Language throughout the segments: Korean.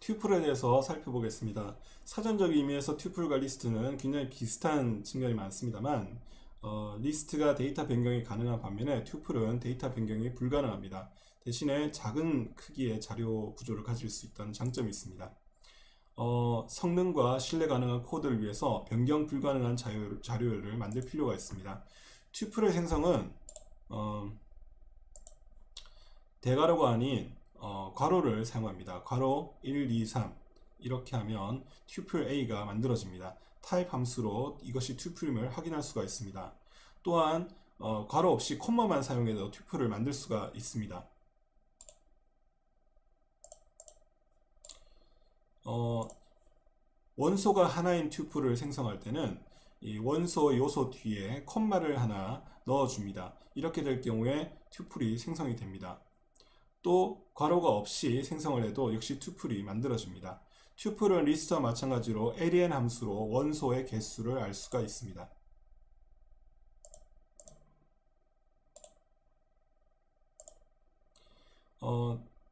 튜플에 대해서 살펴보겠습니다. 사전적 의미에서 튜플과 리스트는 굉장히 비슷한 측면이 많습니다만 리스트가 데이터 변경이 가능한 반면에 튜플은 데이터 변경이 불가능합니다. 대신에 작은 크기의 자료 구조를 가질 수 있다는 장점이 있습니다. 성능과 신뢰 가능한 코드를 위해서 변경 불가능한 자료를 만들 필요가 있습니다. 튜플의 생성은 대괄호가 아닌 괄호를 사용합니다. 괄호 1, 2, 3 이렇게 하면 튜플 A가 만들어집니다. 타입 함수로 이것이 튜플임을 확인할 수가 있습니다. 또한 괄호 없이 콤마만 사용해서 튜플을 만들 수가 있습니다. 원소가 하나인 튜플을 생성할 때는 이 원소 요소 뒤에 콤마를 하나 넣어줍니다. 이렇게 될 경우에 튜플이 생성이 됩니다. 또 괄호가 없이 생성을 해도 역시 튜플이 만들어집니다. 튜플은 리스트와 마찬가지로 len 함수로 원소의 개수를 알 수가 있습니다.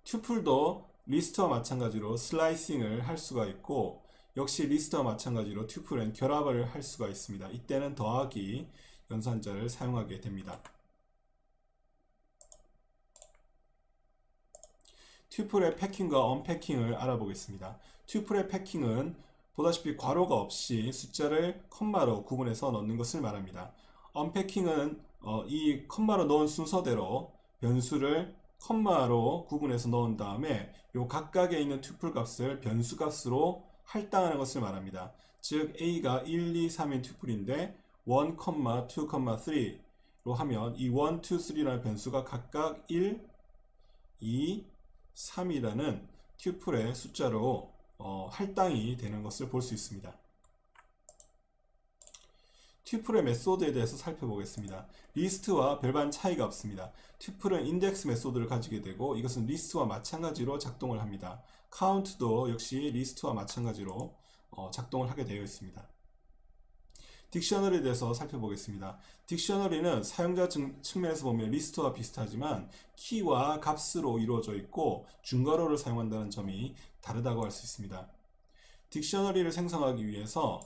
튜플도 리스트와 마찬가지로 슬라이싱을 할 수가 있고 역시 리스트와 마찬가지로 튜플은 결합을 할 수가 있습니다. 이때는 더하기 연산자를 사용하게 됩니다. 튜플의 패킹과 언패킹을 알아보겠습니다. 튜플의 패킹은 보다시피 괄호가 없이 숫자를 컴마로 구분해서 넣는 것을 말합니다. 언패킹은 이 컴마로 넣은 순서대로 변수를 컴마로 구분해서 넣은 다음에 요 각각에 있는 튜플 값을 변수 값으로 할당하는 것을 말합니다. 즉 A가 1, 2, 3인 튜플인데 1, 2, 3로 하면 이 1, 2, 3라는 변수가 각각 1, 2, 3이라는 튜플의 숫자로 할당이 되는 것을 볼 수 있습니다. 튜플의 메소드에 대해서 살펴보겠습니다. 리스트와 별반 차이가 없습니다. 튜플은 인덱스 메소드를 가지게 되고 이것은 리스트와 마찬가지로 작동을 합니다. 카운트도 역시 리스트와 마찬가지로 작동을 하게 되어 있습니다. 딕셔너리에 대해서 살펴보겠습니다. 딕셔너리는 사용자 측면에서 보면 리스트와 비슷하지만 키와 값으로 이루어져 있고 중괄호를 사용한다는 점이 다르다고 할 수 있습니다. 딕셔너리를 생성하기 위해서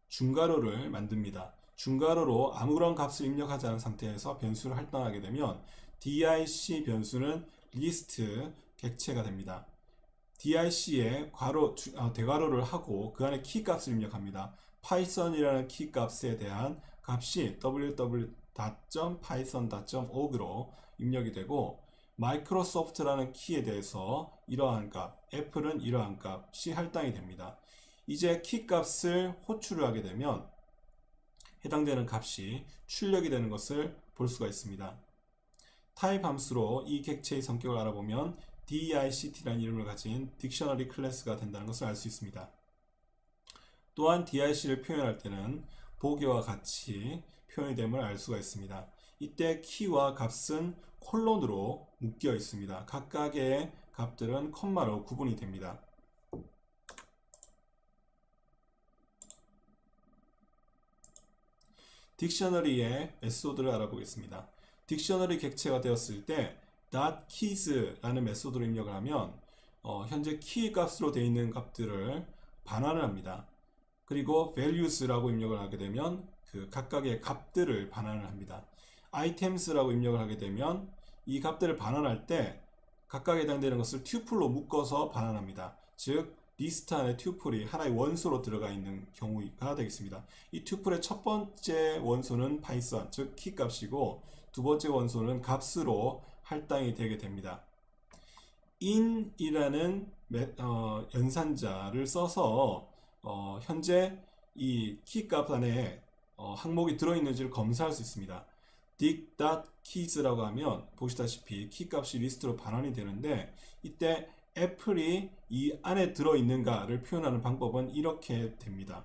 중괄호를 만듭니다. 중괄호로 아무런 값을 입력하지 않은 상태에서 변수를 할당하게 되면 dic 변수는 리스트 객체가 됩니다. dic에 대괄호를 하고 그 안에 키 값을 입력합니다. python이라는 키 값에 대한 값이 www.python.org로 입력이 되고 마이크로소프트라는 키에 대해서 이러한 값, 애플은 이러한 값이 할당이 됩니다. 이제 키 값을 호출을 하게 되면 해당되는 값이 출력이 되는 것을 볼 수가 있습니다. 타입 함수로 이 객체의 성격을 알아보면 DICT라는 이름을 가진 딕셔너리 클래스가 된다는 것을 알 수 있습니다. 또한 DIC를 표현할 때는 보기와 같이 표현이 됨을 알 수가 있습니다. 이때 키와 값은 콜론으로 묶여 있습니다. 각각의 값들은 컴마로 구분이 됩니다. 딕셔너리의 메소드를 알아보겠습니다. 딕셔너리 객체가 되었을 때 .keys라는 메소드로 입력을 하면 현재 키 값으로 되어 있는 값들을 반환을 합니다. 그리고 values라고 입력을 하게 되면 그 각각의 값들을 반환을 합니다. items라고 입력을 하게 되면 이 값들을 반환할 때 각각에 해당되는 것을 튜플로 묶어서 반환합니다. 즉 리스트 안에 튜플이 하나의 원소로 들어가 있는 경우가 되겠습니다. 이 튜플의 첫 번째 원소는 파이썬, 즉 키 값이고 두 번째 원소는 값으로 할당이 되게 됩니다. in이라는 연산자를 써서 현재 이 키 값 안에 항목이 들어있는지를 검사할 수 있습니다. dict.keys라고 하면 보시다시피 키 값이 리스트로 반환이 되는데 이때 애플이 이 안에 들어있는가를 표현하는 방법은 이렇게 됩니다.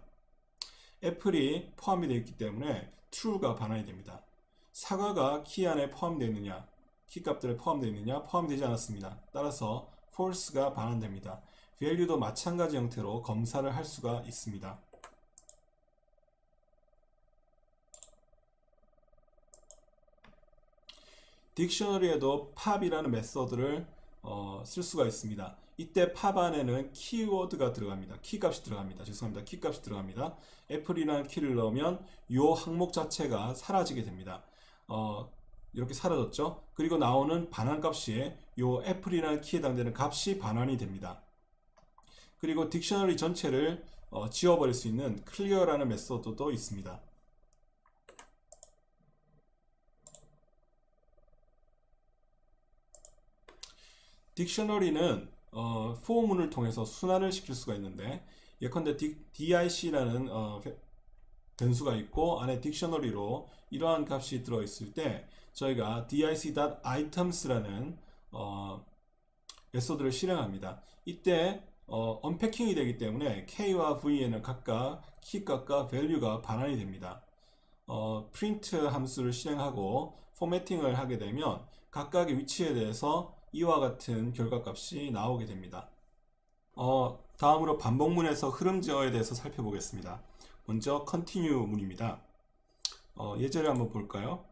애플이 포함이 되어 있기 때문에 true가 반환이 됩니다. 사과가 키 안에 포함되어 있느냐, 키 값들에 포함되어 있느냐, 포함되지 않았습니다. 따라서 false가 반환됩니다. value도 마찬가지 형태로 검사를 할 수가 있습니다. 딕셔너리에도 pop이라는 메소드를 쓸 수가 있습니다. 이때 팝 안에는 키워드가 들어갑니다. 키값이 들어갑니다. 죄송합니다. 키값이 들어갑니다. 애플이라는 키를 넣으면 이 항목 자체가 사라지게 됩니다. 이렇게 사라졌죠. 그리고 나오는 반환값이 이 애플이라는 키에 해당되는 값이 반환이 됩니다. 그리고 딕셔너리 전체를 지워버릴 수 있는 클리어라는 메소드도 있습니다. 딕셔너리는 포문을 통해서 순환을 시킬 수가 있는데, 예컨대 DIC라는 변수가 있고 안에 딕셔너리로 이러한 값이 들어있을 때 저희가 dic.items라는 메소드를 실행합니다. 이때 언패킹이 되기 때문에 K와 V에는 각각 키값과 밸류가 반환이 됩니다. 프린트 함수를 실행하고 포매팅을 하게 되면 각각의 위치에 대해서 이와 같은 결과값이 나오게 됩니다. 다음으로 반복문에서 흐름 제어에 대해서 살펴보겠습니다. 먼저 continue 문입니다. 예제를 한번 볼까요?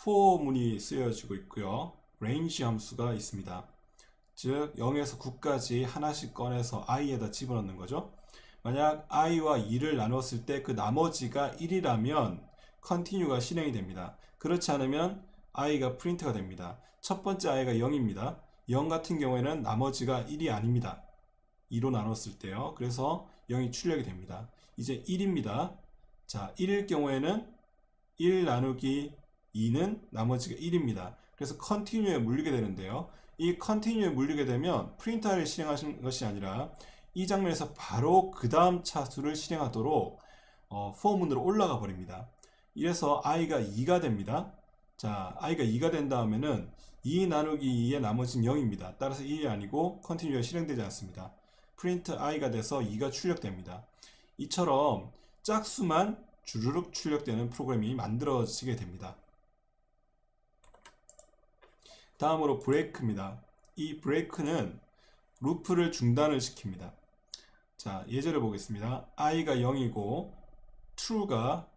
for 문이 쓰여지고 있고요. range 함수가 있습니다. 즉 0에서 9까지 하나씩 꺼내서 i에다 집어넣는 거죠. 만약 i와 2를 나눴을 때 그 나머지가 1이라면 continue가 실행이 됩니다. 그렇지 않으면 i가 프린트가 됩니다. 첫 번째 i가 0입니다. 0 같은 경우에는 나머지가 1이 아닙니다. 2로 나눴을 때요. 그래서 0이 출력이 됩니다. 이제 1입니다. 자, 1일 경우에는 1 나누기 2는 나머지가 1입니다. 그래서 continue에 물리게 되는데요. 이 continue에 물리게 되면 프린트를 실행하시는 것이 아니라 이 장면에서 바로 그 다음 차수를 실행하도록 for문으로 올라가 버립니다. 이래서 i가 2가 됩니다. 자, i가 2가 된 다음에는 2 나누기 2의 나머지는 0입니다. 따라서 1이 아니고 continue가 실행되지 않습니다. print i가 돼서 2가 출력됩니다. 이처럼 짝수만 주르륵 출력되는 프로그램이 만들어지게 됩니다. 다음으로 브레이크입니다. 이 브레이크는 루프를 중단을 시킵니다. 자, 예제를 보겠습니다. i가 0이고 true가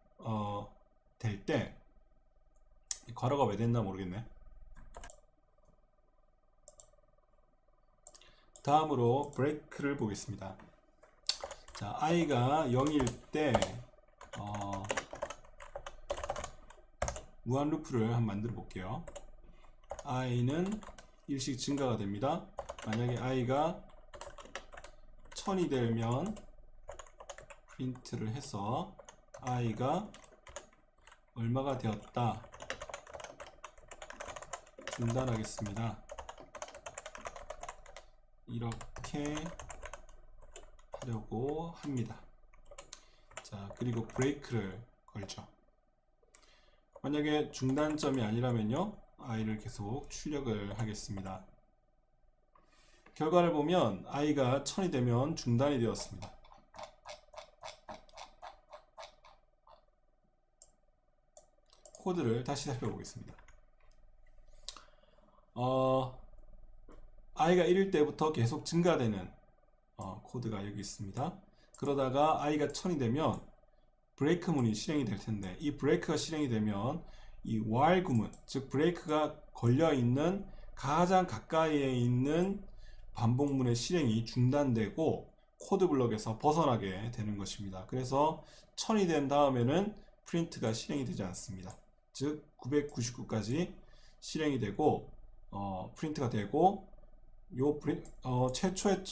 될 때, 괄호가 왜 됐나 모르겠네. 다음으로 브레이크를 보겠습니다. 자, i가 0일 때 무한 루프를 한번 만들어 볼게요. i는 1씩 증가가 됩니다. 만약에 i가 1000이 되면 프린트를 해서 i가 얼마가 되었다 중단하겠습니다. 이렇게 하려고 합니다. 자, 그리고 브레이크를 걸죠. 만약에 중단점이 아니라면요, i를 계속 출력을 하겠습니다. 결과를 보면 i가 1000이 되면 중단이 되었습니다. 코드를 다시 살펴보겠습니다. i가 1일 때부터 계속 증가되는 코드가 여기 있습니다. 그러다가 i가 1000이 되면 브레이크 문이 실행이 될 텐데, 이 브레이크가 실행이 되면 이 while 구문, 즉 브레이크가 걸려 있는 가장 가까이에 있는 반복문의 실행이 중단되고 코드 블럭에서 벗어나게 되는 것입니다. 그래서 1000이 된 다음에는 프린트가 실행이 되지 않습니다. 즉 999까지 실행이 되고 프린트가 되고 최초의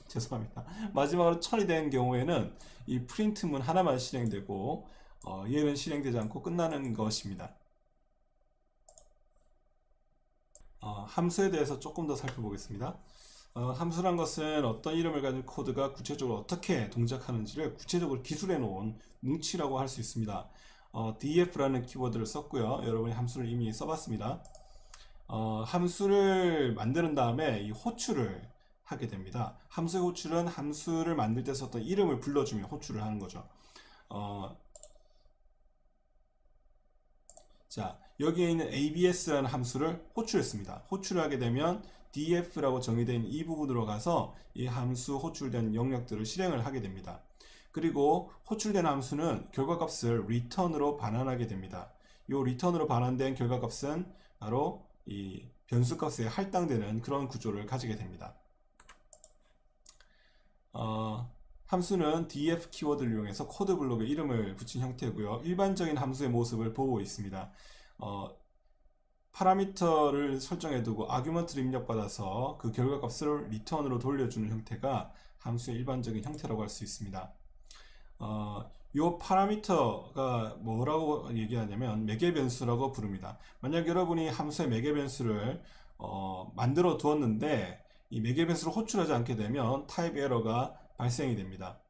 죄송합니다. 마지막으로 1000이 된 경우에는 이 프린트문 하나만 실행되고 얘는 실행되지 않고 끝나는 것입니다. 함수에 대해서 조금 더 살펴보겠습니다. 함수란 것은 어떤 이름을 가진 코드가 구체적으로 어떻게 동작하는지를 구체적으로 기술해 놓은 뭉치라고 할 수 있습니다. df라는 키워드를 썼고요. 여러분이 함수를 이미 써봤습니다. 함수를 만드는 다음에 이 호출을 하게 됩니다. 함수의 호출은 함수를 만들 때 썼던 이름을 불러주며 호출을 하는 거죠. 자, 여기에 있는 abs라는 함수를 호출했습니다. 호출을 하게 되면 df라고 정의되어 있는 이 부분으로 가서 이 함수 호출된 영역들을 실행을 하게 됩니다. 그리고 호출된 함수는 결과값을 return으로 반환하게 됩니다. 이 return으로 반환된 결과값은 바로 이 변수 값에 할당되는 그런 구조를 가지게 됩니다. 함수는 df 키워드를 이용해서 코드 블록에 이름을 붙인 형태고요. 일반적인 함수의 모습을 보고 있습니다. 파라미터를 설정해두고 아규먼트를 입력받아서 그 결과값을 리턴으로 돌려주는 형태가 함수의 일반적인 형태라고 할 수 있습니다. 이 파라미터가 뭐라고 얘기하냐면 매개 변수라고 부릅니다. 만약 여러분이 함수의 매개 변수를 만들어 두었는데 이 매개 변수를 호출하지 않게 되면 타입 에러가 발생이 됩니다.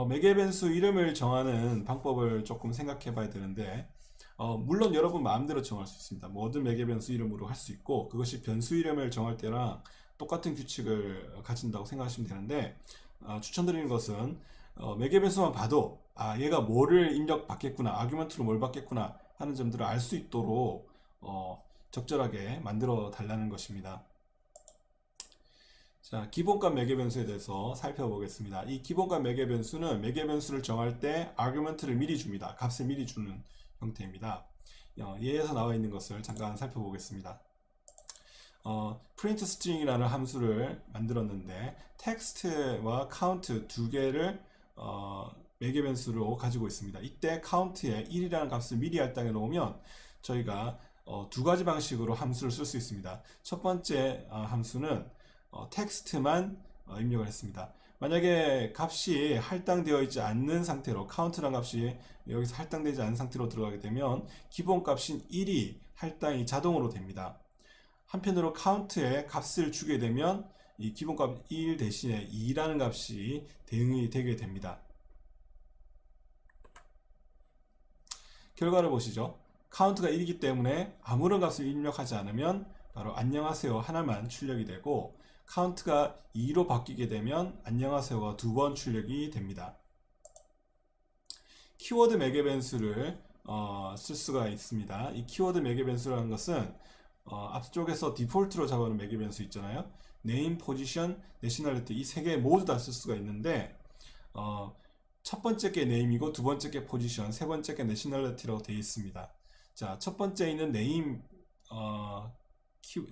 매개 변수 이름을 정하는 방법을 조금 생각해 봐야 되는데 물론 여러분 마음대로 정할 수 있습니다. 모든 매개 변수 이름으로 할 수 있고 그것이 변수 이름을 정할 때랑 똑같은 규칙을 가진다고 생각하시면 되는데 추천드리는 것은 매개 변수만 봐도 얘가 뭐를 입력받겠구나, 아규먼트로 뭘 받겠구나 하는 점들을 알 수 있도록 적절하게 만들어 달라는 것입니다. 자, 기본값 매개 변수에 대해서 살펴보겠습니다. 이 기본값 매개 변수는 매개 변수를 정할 때 아규먼트를 미리 줍니다. 값을 미리 주는 형태입니다. 예에서 나와 있는 것을 잠깐 살펴보겠습니다. print string이라는 함수를 만들었는데 텍스트와 count 두 개를 매개 변수로 가지고 있습니다. 이때 count에 1이라는 값을 미리 할당해 놓으면 저희가 두 가지 방식으로 함수를 쓸 수 있습니다. 첫 번째 함수는 텍스트만 입력을 했습니다. 만약에 값이 할당되어 있지 않는 상태로 count라는 값이 여기서 할당되지 않은 상태로 들어가게 되면 기본 값인 1이 할당이 자동으로 됩니다. 한편으로 count에 값을 주게 되면 이 기본값 1 대신에 2라는 값이 대응이 되게 됩니다. 결과를 보시죠. count가 1이기 때문에 아무런 값을 입력하지 않으면 바로 안녕하세요 하나만 출력이 되고 count가 2로 바뀌게 되면 안녕하세요가 2번 출력이 됩니다. 키워드 매개 변수를 쓸 수가 있습니다. 이 키워드 매개 변수라는 것은 앞쪽에서 디폴트로 잡아놓은 매개 변수 있잖아요. name, position, nationality 이 세 개 모두 다 쓸 수가 있는데 첫 번째 게 name이고 두 번째 게 position, 세 번째 게 nationality라고 되어 있습니다. 자, 첫 번째 있는 name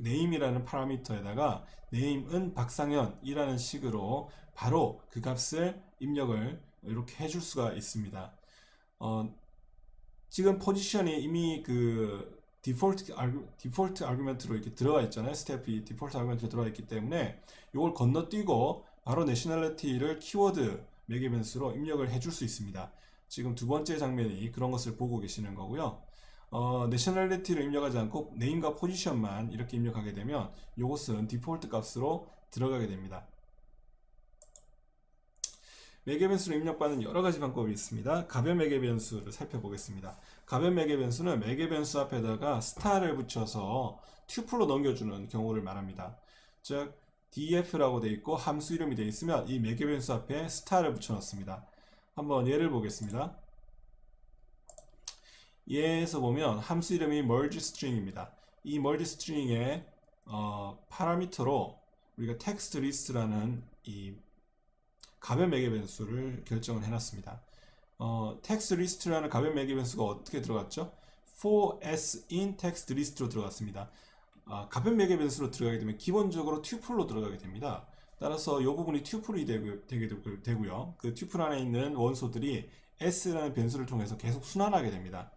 name이라는 파라미터에다가 name은 박상현이라는 식으로 바로 그 값을 입력을 이렇게 해줄 수가 있습니다. 지금 포지션이 이미 그 디폴트 아규먼트로 이렇게 들어가 있잖아요. 스텝이 디폴트 아규먼트로 들어가 있기 때문에 이걸 건너뛰고 바로 내셔널리티를 키워드 매개 변수로 입력을 해줄 수 있습니다. 지금 두 번째 장면이 그런 것을 보고 계시는 거고요. 내셔널리티를 입력하지 않고 네임과 포지션만 이렇게 입력하게 되면 이것은 디폴트 값으로 들어가게 됩니다. 매개 변수를 입력받는 여러 가지 방법이 있습니다. 가변 매개 변수를 살펴보겠습니다. 가변 매개 변수는 매개 변수 앞에다가 스타를 붙여서 튜플로 넘겨주는 경우를 말합니다. 즉 df라고 되어 있고 함수 이름이 되어 있으면 이 매개 변수 앞에 스타를 붙여 넣습니다. 한번 예를 보겠습니다. 얘에서 보면 함수 이름이 merge string입니다. 이 merge string의 파라미터로 우리가 text list라는 이 가변 매개 변수를 결정을 해놨습니다. text list라는 가변 매개 변수가 어떻게 들어갔죠? for s in text list로 들어갔습니다. 가변 매개 변수로 들어가게 되면 기본적으로 튜플로 들어가게 됩니다. 따라서 이 부분이 튜플이 되고요. 그 튜플 안에 있는 원소들이 s라는 변수를 통해서 계속 순환하게 됩니다.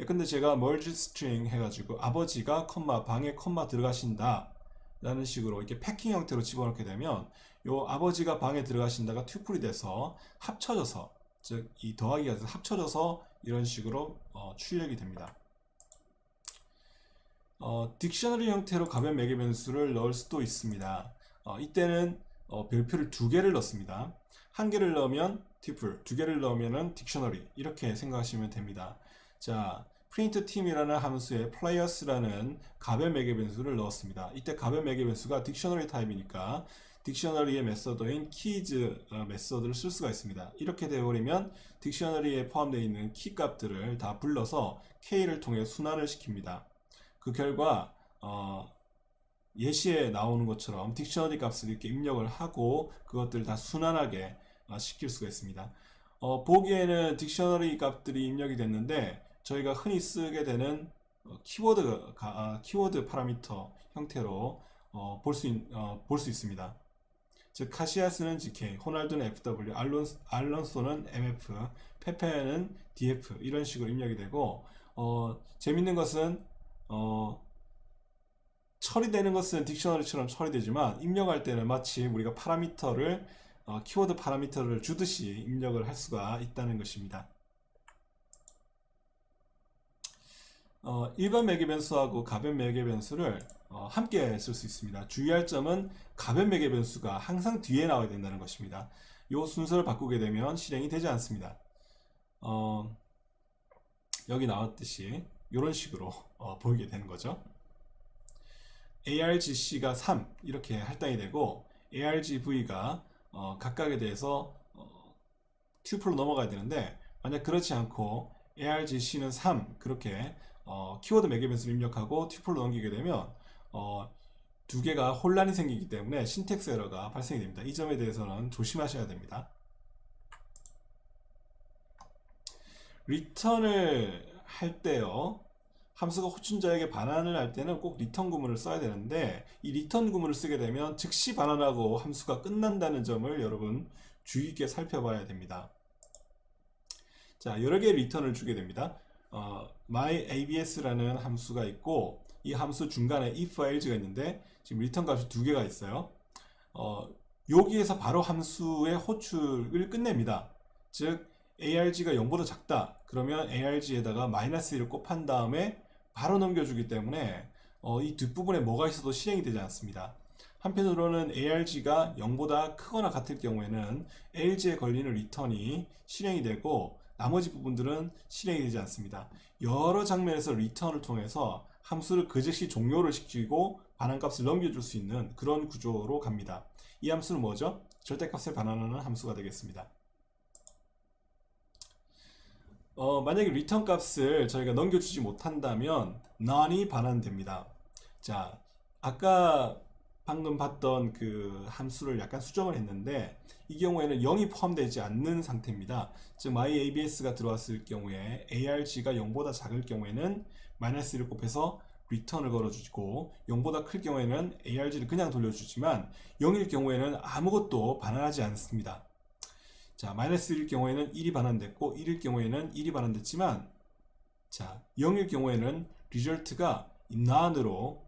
근데 제가 merge string 해가지고 아버지가 방에 들어가신다 라는 식으로 이렇게 패킹 형태로 집어넣게 되면 요 아버지가 방에 들어가신다가 튜플이 돼서 합쳐져서 즉 이 더하기가 돼서 합쳐져서 이런 식으로 출력이 됩니다. 딕셔너리 형태로 가변 매개 변수를 넣을 수도 있습니다. 이때는 별표를 두 개를 넣습니다. 한 개를 넣으면 튜플, 두 개를 넣으면 딕셔너리 이렇게 생각하시면 됩니다. 자, print team이라는 함수에 players라는 가변 매개 변수를 넣었습니다. 이때 가변 매개 변수가 딕셔너리 타입이니까 딕셔너리의 메서드인 keys 메서드를 쓸 수가 있습니다. 이렇게 되어버리면 딕셔너리에 포함되어 있는 키 값들을 다 불러서 k를 통해 순환을 시킵니다. 그 결과 예시에 나오는 것처럼 딕셔너리 값을 이렇게 입력을 하고 그것들을 다 순환하게 시킬 수가 있습니다. 보기에는 딕셔너리 값들이 입력이 됐는데 저희가 흔히 쓰게 되는 키워드 파라미터 형태로 볼 수 있습니다. 즉 카시아스는 GK, 호날두는 FW, 알론소는 MF, 페페는 DF 이런 식으로 입력이 되고 재밌는 것은 처리되는 것은 딕셔너리처럼 처리되지만 입력할 때는 마치 우리가 키워드 파라미터를 주듯이 입력을 할 수가 있다는 것입니다. 일반 매개 변수하고 가변 매개 변수를 함께 쓸 수 있습니다. 주의할 점은 가변 매개 변수가 항상 뒤에 나와야 된다는 것입니다. 이 순서를 바꾸게 되면 실행이 되지 않습니다. 여기 나왔듯이 이런 식으로 보이게 되는 거죠. argc가 3 이렇게 할당이 되고 argv가 각각에 대해서 튜플로 넘어가야 되는데 만약 그렇지 않고 argc는 3 그렇게 키워드 매개 변수를 입력하고 튜플로 넘기게 되면 두 개가 혼란이 생기기 때문에 신텍스 에러가 발생이 됩니다. 이 점에 대해서는 조심하셔야 됩니다. 리턴을 할 때요, 함수가 호출자에게 반환을 할 때는 꼭 리턴 구문을 써야 되는데 이 리턴 구문을 쓰게 되면 즉시 반환하고 함수가 끝난다는 점을 여러분 주의 깊게 살펴봐야 됩니다. 자, 여러 개의 리턴을 주게 됩니다. myabs라는 함수가 있고 이 함수 중간에 if, else가 있는데 지금 리턴 값이 두 개가 있어요. 여기에서 바로 함수의 호출을 끝냅니다. 즉 arg가 0보다 작다 그러면 arg에다가 -1을 곱한 다음에 바로 넘겨주기 때문에 이 뒷부분에 뭐가 있어도 실행이 되지 않습니다. 한편으로는 arg가 0보다 크거나 같을 경우에는 else에 걸리는 리턴이 실행이 되고 나머지 부분들은 실행이 되지 않습니다. 여러 장면에서 리턴을 통해서 함수를 그 즉시 종료를 시키고 반환값을 넘겨줄 수 있는 그런 구조로 갑니다. 이 함수는 뭐죠? 절대값을 반환하는 함수가 되겠습니다. 만약에 리턴 값을 저희가 넘겨주지 못한다면 none이 반환됩니다. 자, 아까 방금 봤던 그 함수를 약간 수정을 했는데 이 경우에는 0이 포함되지 않는 상태입니다. 즉 myabs가 들어왔을 경우에 arg가 0보다 작을 경우에는 -1을 곱해서 리턴을 걸어주고 0보다 클 경우에는 arg를 그냥 돌려주지만 0일 경우에는 아무것도 반환하지 않습니다. 자, -1일 경우에는 1이 반환됐고 1일 경우에는 1이 반환됐지만 자, 0일 경우에는 리절트가 none으로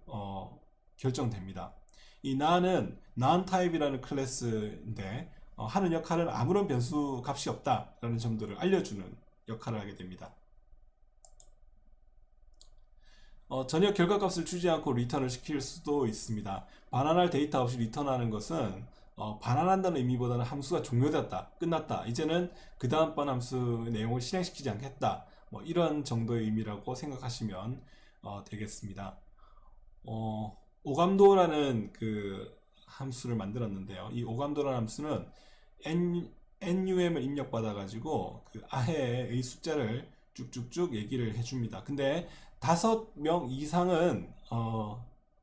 결정됩니다. 이 none은 non-type이라는 클래스인데 하는 역할은 아무런 변수 값이 없다라는 점들을 알려주는 역할을 하게 됩니다. 전혀 결과값을 주지 않고 리턴을 시킬 수도 있습니다. 반환할 데이터 없이 리턴하는 것은 반환한다는 의미보다는 함수가 종료되었다, 끝났다, 이제는 그 다음번 함수 내용을 실행시키지 않겠다, 뭐 이런 정도의 의미라고 생각하시면 되겠습니다. 오감도라는 그 함수를 만들었는데요. 이 오감도라는 함수는 num을 입력받아 가지고 그 아해의 숫자를 쭉쭉쭉 얘기를 해줍니다. 근데 5명 이상은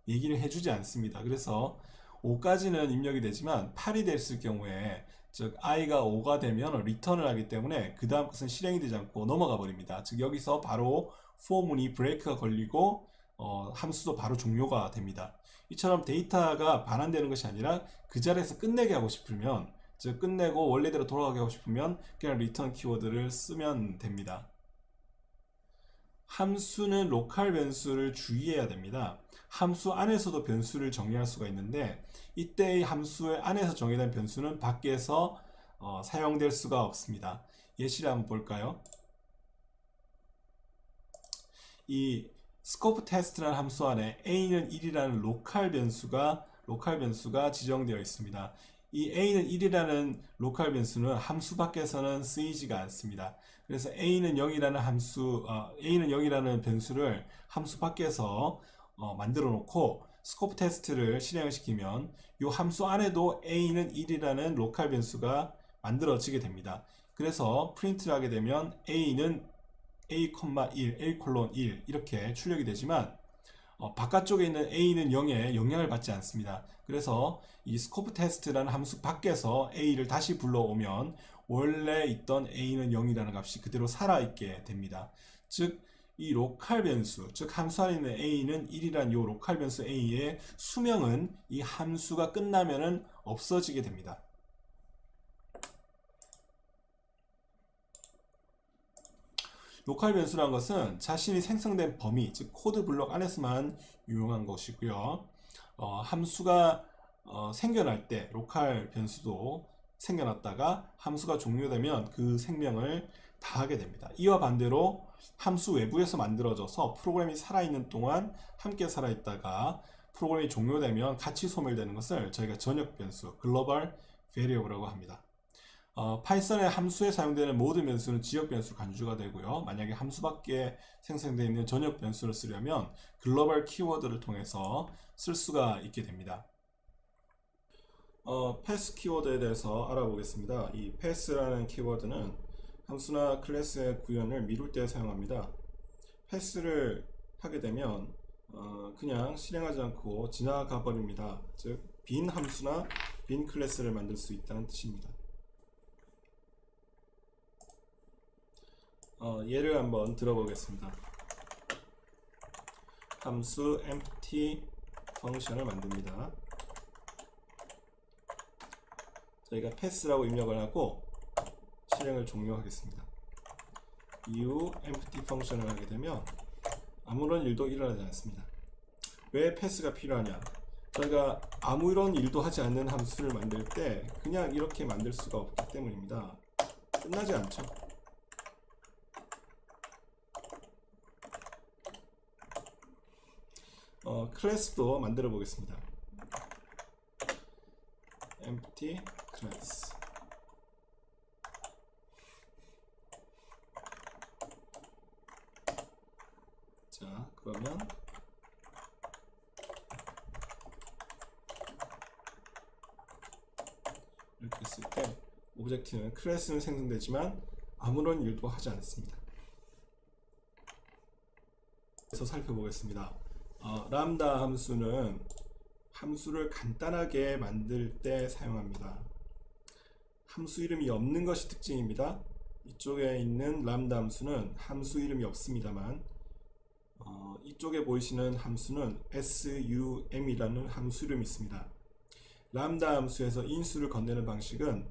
얘기를 해주지 않습니다. 그래서 5까지는 입력이 되지만 8이 됐을 경우에 즉 i가 5가 되면 리턴을 하기 때문에 그 다음 것은 실행이 되지 않고 넘어가 버립니다. 즉 여기서 바로 for 문이 브레이크가 걸리고 함수도 바로 종료가 됩니다. 이처럼 데이터가 반환되는 것이 아니라 그 자리에서 끝내게 하고 싶으면, 즉 끝내고 원래대로 돌아가게 하고 싶으면 그냥 리턴 키워드를 쓰면 됩니다. 함수는 로컬 변수를 주의해야 됩니다. 함수 안에서도 변수를 정의할 수가 있는데 이때 이 함수의 안에서 정의된 변수는 밖에서 사용될 수가 없습니다. 예시를 한번 볼까요? 이 스코프 테스트라는 함수 안에 a는 1이라는 로컬 변수가 지정되어 있습니다. 이 a는 1이라는 로컬 변수는 함수 밖에서는 쓰이지가 않습니다. 그래서 a는 0이라는 변수를 함수 밖에서 만들어 놓고 스코프 테스트를 실행을 시키면 이 함수 안에도 a는 1이라는 로컬 변수가 만들어지게 됩니다. 그래서 프린트를 하게 되면 a는 a,1, a:1 이렇게 출력이 되지만 바깥쪽에 있는 a는 0에 영향을 받지 않습니다. 그래서 이 스코프 테스트라는 함수 밖에서 a를 다시 불러오면 원래 있던 a는 0이라는 값이 그대로 살아있게 됩니다. 즉 이 로컬 변수, 즉 함수 안에 있는 a는 1이란 이 로컬 변수 a의 수명은 이 함수가 끝나면은 없어지게 됩니다. 로컬 변수란 것은 자신이 생성된 범위, 즉 코드 블록 안에서만 유용한 것이고요. 함수가 생겨날 때 로컬 변수도 생겨났다가 함수가 종료되면 그 생명을 다하게 됩니다. 이와 반대로 함수 외부에서 만들어져서 프로그램이 살아있는 동안 함께 살아있다가 프로그램이 종료되면 같이 소멸되는 것을 저희가 전역 변수, 글로벌 베리어블이라고 합니다. 파이썬의 함수에 사용되는 모든 변수는 지역 변수 간주가 되고요. 만약에 함수밖에 생성되어 있는 전역 변수를 쓰려면 글로벌 키워드를 통해서 쓸 수가 있게 됩니다. 패스 키워드에 대해서 알아보겠습니다. 이 패스라는 키워드는 함수나 클래스의 구현을 미룰 때 사용합니다. 패스를 하게 되면 그냥 실행하지 않고 지나가 버립니다. 즉 빈 함수나 빈 클래스를 만들 수 있다는 뜻입니다. 예를 한번 들어보겠습니다. 함수 empty 펑션을 만듭니다. 저희가 패스라고 입력을 하고 실행을 종료하겠습니다. 이후 empty 펑션을 하게 되면 아무런 일도 일어나지 않습니다. 왜 패스가 필요하냐? 저희가 아무런 일도 하지 않는 함수를 만들 때 그냥 이렇게 만들 수가 없기 때문입니다. 끝나지 않죠. 클래스도 만들어 보겠습니다. empty class. 자, 그러면 이렇게 했을 때 오브젝트는 클래스는 생성되지만 아무런 일도 하지 않습니다. 그래서 살펴보겠습니다. 람다 함수는 함수를 간단하게 만들 때 사용합니다. 함수 이름이 없는 것이 특징입니다. 이쪽에 있는 람다 함수는 함수 이름이 없습니다만 이쪽에 보이시는 함수는 sum이라는 함수 이름이 있습니다. 람다 함수에서 인수를 건네는 방식은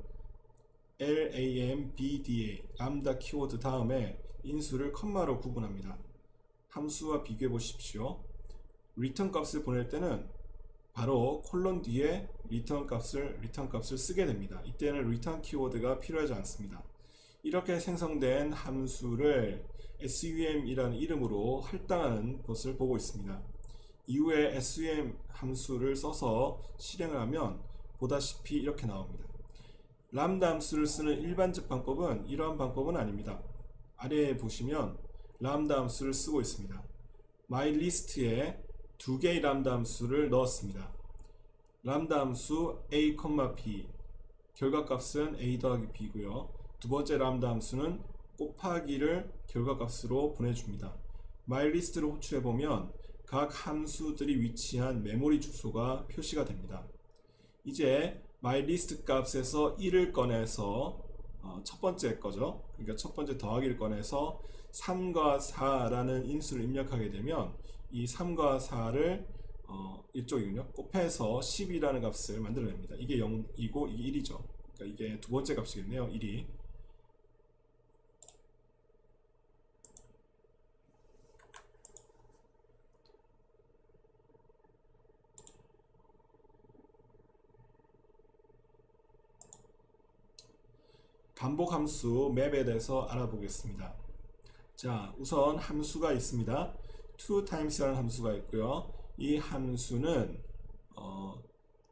lambda, 람다 키워드 다음에 인수를 컴마로 구분합니다. 함수와 비교해 보십시오. 리턴 값을 보낼 때는 바로 콜론 뒤에 리턴 값을 쓰게 됩니다. 이때는 리턴 키워드가 필요하지 않습니다. 이렇게 생성된 함수를 sum이라는 이름으로 할당하는 것을 보고 있습니다. 이후에 sum 함수를 써서 실행을 하면 보다시피 이렇게 나옵니다. 람다 함수를 쓰는 일반적 방법은 이러한 방법은 아닙니다. 아래에 보시면 람다 함수를 쓰고 있습니다. myList에 두 개의 람다 함수를 넣었습니다. 람다 함수 a, b, 결과값은 a 더하기 b고요. 두 번째 람다 함수는 곱하기를 결과값으로 보내줍니다. myList를 호출해보면 각 함수들이 위치한 메모리 주소가 표시가 됩니다. 이제 myList 값에서 1을 꺼내서 첫 번째 거죠. 그러니까 첫 번째 더하기를 꺼내서 3과 4라는 인수를 입력하게 되면 이 3과 4를 이쪽이군요. 곱해서 10이라는 값을 만들어냅니다. 이게 0이고 이게 1이죠. 그러니까 이게 두 번째 값이겠네요. 1이. 반복 함수 맵에 대해서 알아보겠습니다. 자, 우선 함수가 있습니다. toTimes라는 함수가 있고요. 이 함수는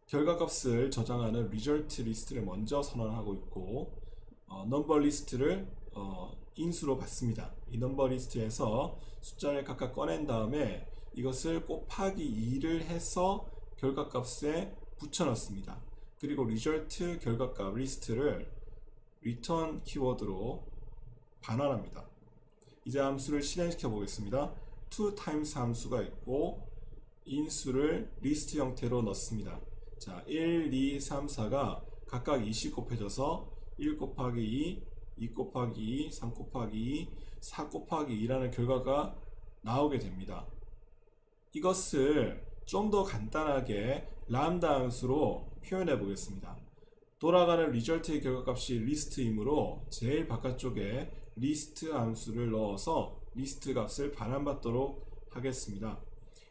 결과값을 저장하는 result 리스트를 먼저 선언하고 있고 number 리스트를 인수로 받습니다. 이 number 리스트에서 숫자를 각각 꺼낸 다음에 이것을 곱하기 2를 해서 결과값에 붙여 넣습니다. 그리고 result 결과값 리스트를 return 키워드로 반환합니다. 이제 함수를 실행시켜 보겠습니다. toTimes 함수가 있고 인수를 리스트 형태로 넣습니다. 자, 1, 2, 3, 4가 각각 2씩 곱해져서 1 곱하기 2, 2 곱하기 2, 3 곱하기 2, 4 곱하기 2라는 결과가 나오게 됩니다. 이것을 좀 더 간단하게 람다 함수로 표현해 보겠습니다. 돌아가는 리절트의 결과값이 리스트이므로 제일 바깥쪽에 리스트 함수를 넣어서 리스트 값을 반환받도록 하겠습니다.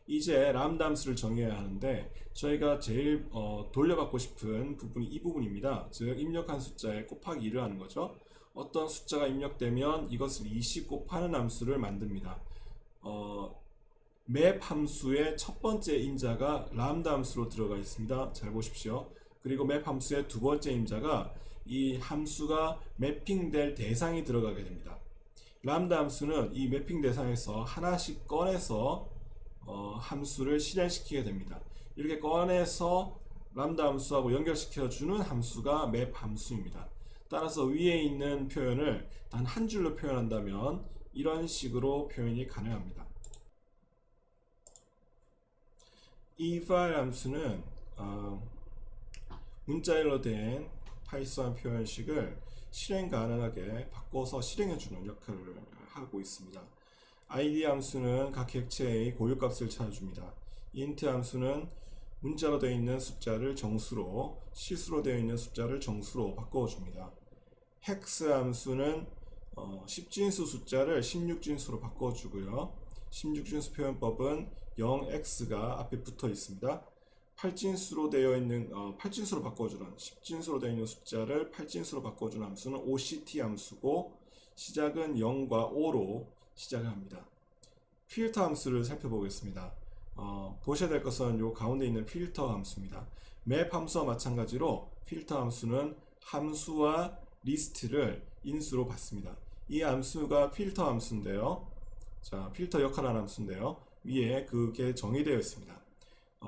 이제 람다 함수를 정해야 하는데 저희가 제일 돌려받고 싶은 부분이 이 부분입니다. 즉 입력한 숫자에 곱하기 2를 하는 거죠. 어떤 숫자가 입력되면 이것을 20 곱하는 함수를 만듭니다. 맵 함수의 첫 번째 임자가 람다 함수로 들어가 있습니다. 잘 보십시오. 그리고 맵 함수의 두 번째 임자가 이 함수가 매핑될 대상이 들어가게 됩니다. 람다 함수는 이 매핑 대상에서 하나씩 꺼내서 함수를 실행시키게 됩니다. 이렇게 꺼내서 람다 함수하고 연결시켜 주는 함수가 맵 함수입니다. 따라서 위에 있는 표현을 단 한 줄로 표현한다면 이런 식으로 표현이 가능합니다. 이 파일 함수는 문자열로 된 파이썬 표현식을 실행 가능하게 바꿔서 실행해주는 역할을 하고 있습니다. id 함수는 각 객체의 고유값을 찾아줍니다. int 함수는 문자로 되어 있는 숫자를 정수로, 실수로 되어 있는 숫자를 정수로 바꿔줍니다. hex 함수는 10진수 숫자를 16진수로 바꿔주고요. 16진수 표현법은 0x가 앞에 붙어 있습니다. 8진수로 되어 있는 8진수로 바꿔주는 10진수로 되어 있는 숫자를 8진수로 바꿔주는 함수는 oct 함수고 시작은 0과 5로 시작을 합니다. 필터 함수를 살펴보겠습니다. 보셔야 될 것은 요 가운데 있는 필터 함수입니다. 맵 함수와 마찬가지로 필터 함수는 함수와 리스트를 인수로 받습니다. 이 함수가 필터 함수인데요. 자, 필터 역할하는 함수인데요. 위에 그게 정의되어 있습니다.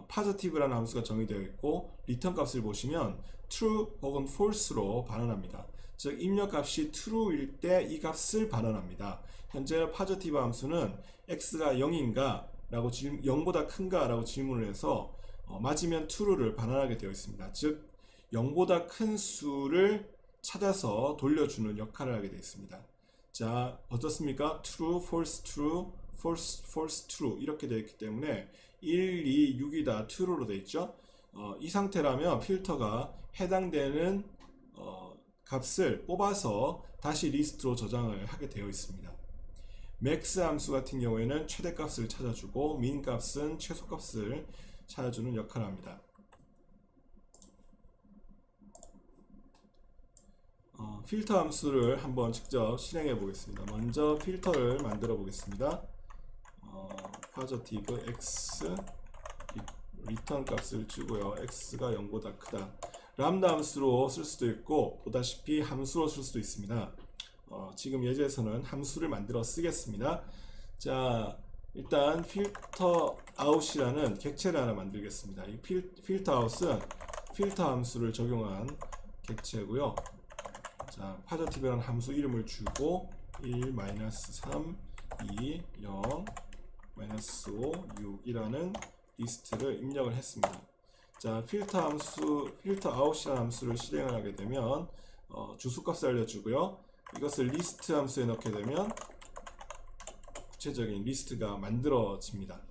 positive라는 함수가 정의되어 있고 리턴 값을 보시면 true 혹은 false로 반환합니다. 즉 입력값이 true일 때 이 값을 반환합니다. 현재 positive 함수는 x가 0인가 라고 0보다 큰가 라고 질문을 해서 맞으면 true를 반환하게 되어 있습니다. 즉 0보다 큰 수를 찾아서 돌려주는 역할을 하게 되어 있습니다. 자, 어떻습니까? true, false, true, false, false, true 이렇게 되어 있기 때문에 1, 2, 6이 다 true로 되어 있죠. 이 상태라면 필터가 해당되는 값을 뽑아서 다시 리스트로 저장을 하게 되어 있습니다. max 함수 같은 경우에는 최대값을 찾아주고 min 값은 최소값을 찾아주는 역할을 합니다. 필터 함수를 한번 직접 실행해 보겠습니다. 먼저 필터를 만들어 보겠습니다. positive x 리턴 값을 주고요. x가 0보다 크다. 람다 함수로 쓸 수도 있고 보다시피 함수로 쓸 수도 있습니다. 지금 예제에서는 함수를 만들어 쓰겠습니다. 자, 일단 필터 아웃이라는 객체를 하나 만들겠습니다. 이 필터 아웃은 필터 함수를 적용한 객체고요. 자, positive라는 함수 이름을 주고 1, -3, 2, 0, -5, 6이라는 리스트를 입력을 했습니다. 자, 필터 함수, 필터 아웃이라는 함수를 실행을 하게 되면 주수값을 알려주고요. 이것을 리스트 함수에 넣게 되면 구체적인 리스트가 만들어집니다.